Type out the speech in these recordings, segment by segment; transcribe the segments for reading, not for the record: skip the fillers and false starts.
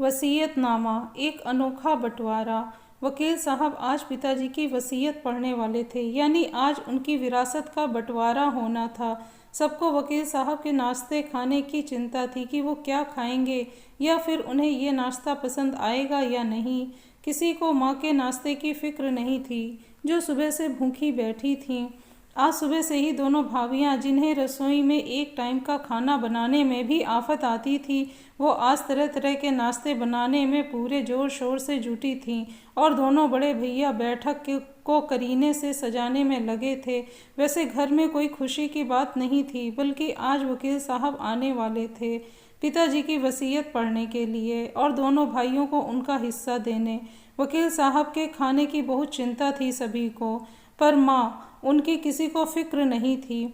वसीयतनामा एक अनोखा बंटवारा। वकील साहब आज पिताजी की वसीयत पढ़ने वाले थे, यानी आज उनकी विरासत का बंटवारा होना था। सबको वकील साहब के नाश्ते खाने की चिंता थी कि वो क्या खाएंगे या फिर उन्हें ये नाश्ता पसंद आएगा या नहीं। किसी को माँ के नाश्ते की फिक्र नहीं थी, जो सुबह से भूखी बैठी थीं। आज सुबह से ही दोनों भाभियां, जिन्हें रसोई में एक टाइम का खाना बनाने में भी आफत आती थी, वो आज तरह तरह के नाश्ते बनाने में पूरे जोर शोर से जुटी थीं। और दोनों बड़े भैया बैठक को करीने से सजाने में लगे थे। वैसे घर में कोई खुशी की बात नहीं थी, बल्कि आज वकील साहब आने वाले थे पिताजी की वसीयत पढ़ने के लिए और दोनों भाइयों को उनका हिस्सा देने। वकील साहब के खाने की बहुत चिंता थी सभी को, पर माँ उनकी किसी को फिक्र नहीं थी।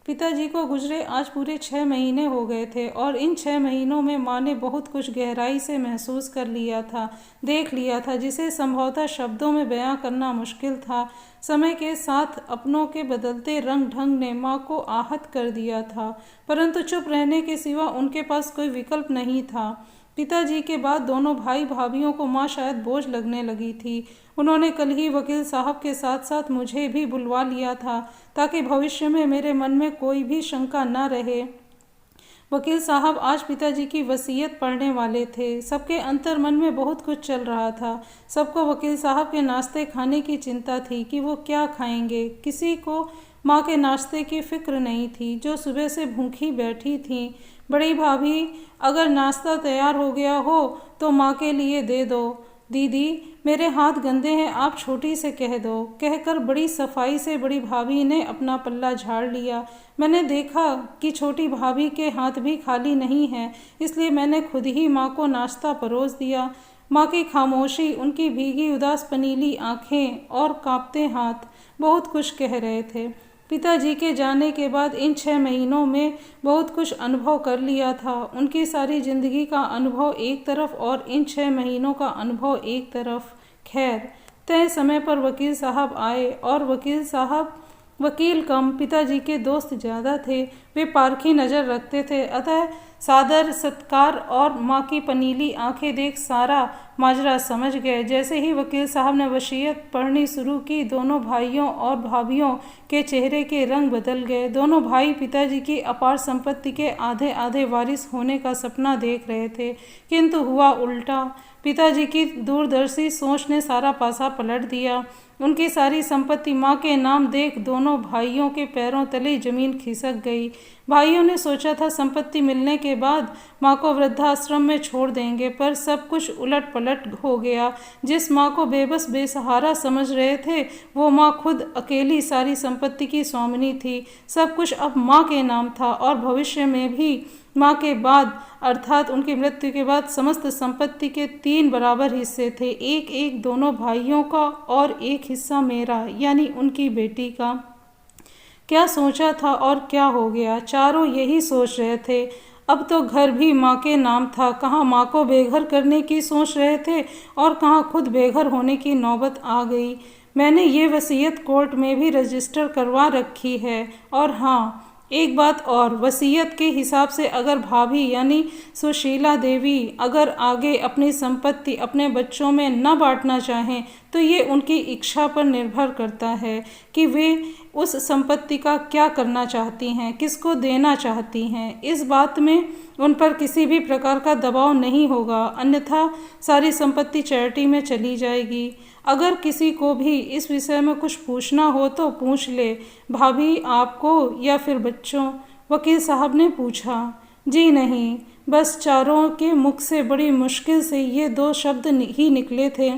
पिताजी को गुजरे आज पूरे 6 महीने हो गए थे और इन 6 महीनों में माँ ने बहुत कुछ गहराई से महसूस कर लिया था, देख लिया था, जिसे संभवतः शब्दों में बयां करना मुश्किल था। समय के साथ अपनों के बदलते रंग ढंग ने माँ को आहत कर दिया था, परंतु चुप रहने के सिवा उनके पास कोई विकल्प नहीं था। पिताजी के बाद दोनों भाई भाभियों को माँ शायद बोझ लगने लगी थी। उन्होंने कल ही वकील साहब के साथ साथ मुझे भी बुलवा लिया था, ताकि भविष्य में मेरे मन में कोई भी शंका न रहे। वकील साहब आज पिताजी की वसीयत पढ़ने वाले थे। सबके अंतर मन में बहुत कुछ चल रहा था। सबको वकील साहब के नाश्ते खाने की चिंता थी कि वो क्या खाएंगे। किसी को माँ के नाश्ते की फिक्र नहीं थी, जो सुबह से भूखी बैठी थीं। बड़ी भाभी, अगर नाश्ता तैयार हो गया हो तो माँ के लिए दे दो। दीदी, मेरे हाथ गंदे हैं, आप छोटी से कह दो। कहकर बड़ी सफाई से बड़ी भाभी ने अपना पल्ला झाड़ लिया। मैंने देखा कि छोटी भाभी के हाथ भी खाली नहीं हैं, इसलिए मैंने खुद ही माँ को नाश्ता परोस दिया। माँ की खामोशी, उनकी भीगी उदास पनीली आँखें और कांपते हाथ बहुत कुछ कह रहे थे। पिताजी के जाने के बाद इन 6 महीनों में बहुत कुछ अनुभव कर लिया था। उनकी सारी जिंदगी का अनुभव एक तरफ और इन 6 महीनों का अनुभव एक तरफ। खैर, तय समय पर वकील साहब आए और वकील कम पिताजी के दोस्त ज़्यादा थे। वे पारखी नज़र रखते थे, अतः सादर सत्कार और माँ की पनीली आंखें देख सारा माजरा समझ गए। जैसे ही वकील साहब ने वसीयत पढ़नी शुरू की, दोनों भाइयों और भाभियों के चेहरे के रंग बदल गए। दोनों भाई पिताजी की अपार संपत्ति के आधे आधे वारिस होने का सपना देख रहे थे, किंतु हुआ उल्टा। पिताजी की दूरदर्शी सोच ने सारा पासा पलट दिया। उनकी सारी संपत्ति माँ के नाम देख दोनों भाइयों के पैरों तले जमीन खिसक गई। भाइयों ने सोचा था संपत्ति मिलने के बाद माँ को वृद्धाश्रम में छोड़ देंगे, पर सब कुछ उलट पलट हो गया। जिस माँ को बेबस बेसहारा समझ रहे थे, वो माँ खुद अकेली सारी संपत्ति की स्वामिनी थी। सब कुछ अब माँ के नाम था और भविष्य में भी माँ के बाद, अर्थात उनकी मृत्यु के बाद, समस्त संपत्ति के 3 बराबर हिस्से थे, एक एक दोनों भाइयों का और एक हिस्सा मेरा, यानी उनकी बेटी का। क्या सोचा था और क्या हो गया? चारों यही सोच रहे थे। अब तो घर भी माँ के नाम था। कहाँ माँ को बेघर करने की सोच रहे थे और कहाँ खुद बेघर होने की नौबत आ गई। मैंने ये वसीयत कोर्ट में भी रजिस्टर करवा रखी है। और हाँ, एक बात और, वसीयत के हिसाब से अगर भाभी यानी सुशीला देवी अगर आगे अपनी संपत्ति अपने बच्चों में न बांटना चाहें, तो ये उनकी इच्छा पर निर्भर करता है कि वे उस संपत्ति का क्या करना चाहती हैं, किसको देना चाहती हैं। इस बात में उन पर किसी भी प्रकार का दबाव नहीं होगा, अन्यथा सारी संपत्ति चैरिटी में चली जाएगी। अगर किसी को भी इस विषय में कुछ पूछना हो तो पूछ ले, भाभी आपको या फिर बच्चों? वकील साहब ने पूछा। जी नहीं, बस चारों के मुख से बड़ी मुश्किल से ये 2 शब्द ही निकले थे।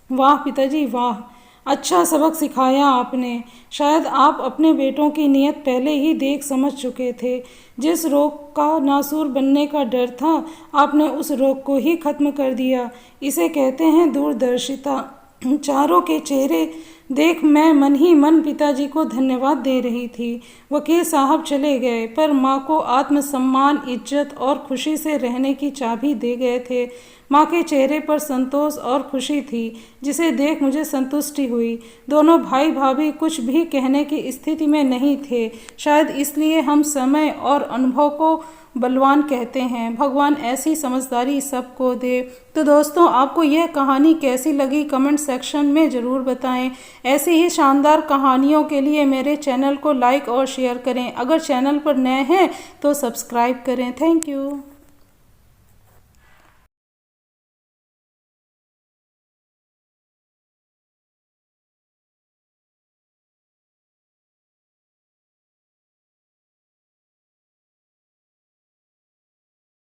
वाह पिताजी वाह, अच्छा सबक सिखाया आपने। शायद आप अपने बेटों की नीयत पहले ही देख समझ चुके थे। जिस रोग का नासूर बनने का डर था, आपने उस रोग को ही खत्म कर दिया। इसे कहते हैं दूरदर्शिता। चारों के चेहरे देख मैं मन ही मन पिताजी को धन्यवाद दे रही थी। वकील साहब चले गए, पर माँ को आत्मसम्मान, इज्जत और खुशी से रहने की चाबी दे गए थे। माँ के चेहरे पर संतोष और खुशी थी, जिसे देख मुझे संतुष्टि हुई। दोनों भाई भाभी कुछ भी कहने की स्थिति में नहीं थे, शायद इसलिए हम समय और अनुभव को बलवान कहते हैं। भगवान ऐसी समझदारी सबको दे। तो दोस्तों, आपको यह कहानी कैसी लगी कमेंट सेक्शन में ज़रूर बताएं। ऐसी ही शानदार कहानियों के लिए मेरे चैनल को लाइक और शेयर करें। अगर चैनल पर नए हैं तो सब्सक्राइब करें। Thank you.